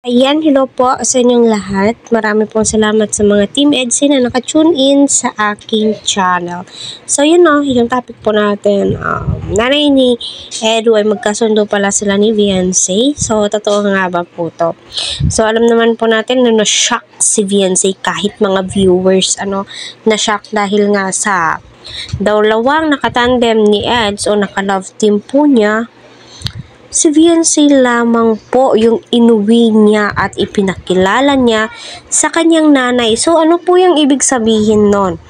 Ayan, hello po sa inyong lahat. Marami pong salamat sa mga Team EDSI na naka-tune in sa aking channel. So, yun o, yung topic po natin. Nanay ni Edu ay magkasundo pala sila ni Viancy. So, totoo nga ba po to? So, alam naman po natin na na-shock si Viancy kahit mga viewers, na-shock dahil nga sa dalawang nakatandem ni Eds o naka-love team po niya. Si Viancy lamang po yung inuwi niya at ipinakilala niya sa kanyang nanay. So, ano po yung ibig sabihin nun?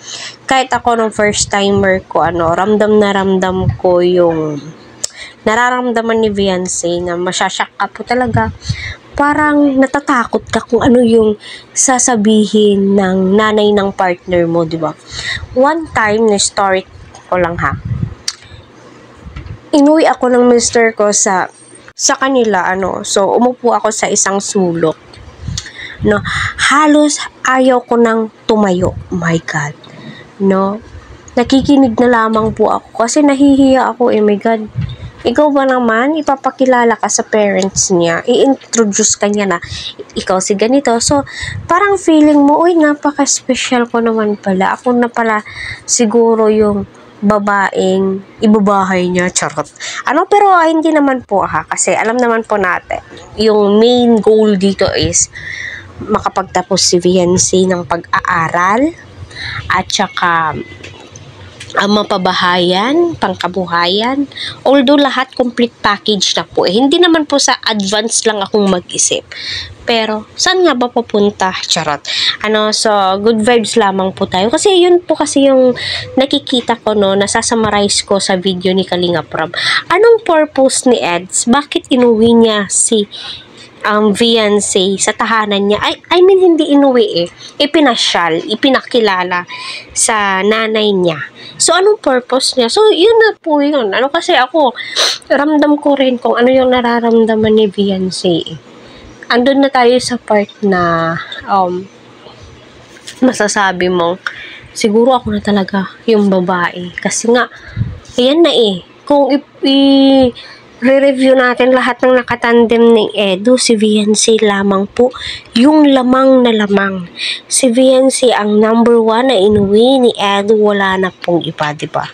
Kahit ako nung first timer ko, ramdam na ramdam ko yung nararamdaman ni Viancy na masyasyak ka po talaga. Parang natatakot ka kung ano yung sasabihin ng nanay ng partner mo, di ba? One time, na story ko lang ha. Inuwi ako ng mister ko sa kanila, So, umupo ako sa isang sulok. Halos ayaw ko nang tumayo. My God. Nakikinig na lamang po ako kasi nahihiya ako, my God. Ikaw ba naman, ipapakilala ka sa parents niya, i-introduce ka niya na, ikaw si ganito. So, parang feeling mo, uy, napaka-special ko naman pala. Ako na pala siguro yung babaeng ibabahay niya, charot. Pero hindi naman po kasi alam naman po natin, yung main goal dito is makapagtapos si Viancy ng pag-aaral at saka mapabahayan, pangkabuhayan. Although lahat complete package na po. Hindi naman po sa advance lang akong mag-isip. Pero, saan nga ba pupunta? Charot. So, good vibes lamang po tayo. Kasi yun po kasi yung nakikita ko, nasasummarize ko sa video ni Kalinga Prab. Anong purpose ni Eds? Bakit inuwi niya si Viancy sa tahanan niya? I mean, hindi inuwi Ipinasyal, ipinakilala sa nanay niya. So, anong purpose niya? So, yun na po yun. Kasi ako, ramdam ko rin kung ano yung nararamdaman ni Viancy. Andun na tayo sa part na masasabi mong siguro ako na talaga yung babae. Kasi nga, ayan na Kung re-review natin lahat ng nakatandem ni Edu, si Viancy lamang po yung lamang na lamang. Si Viancy ang number 1 na inuwi ni Edu, wala na pong iba, diba?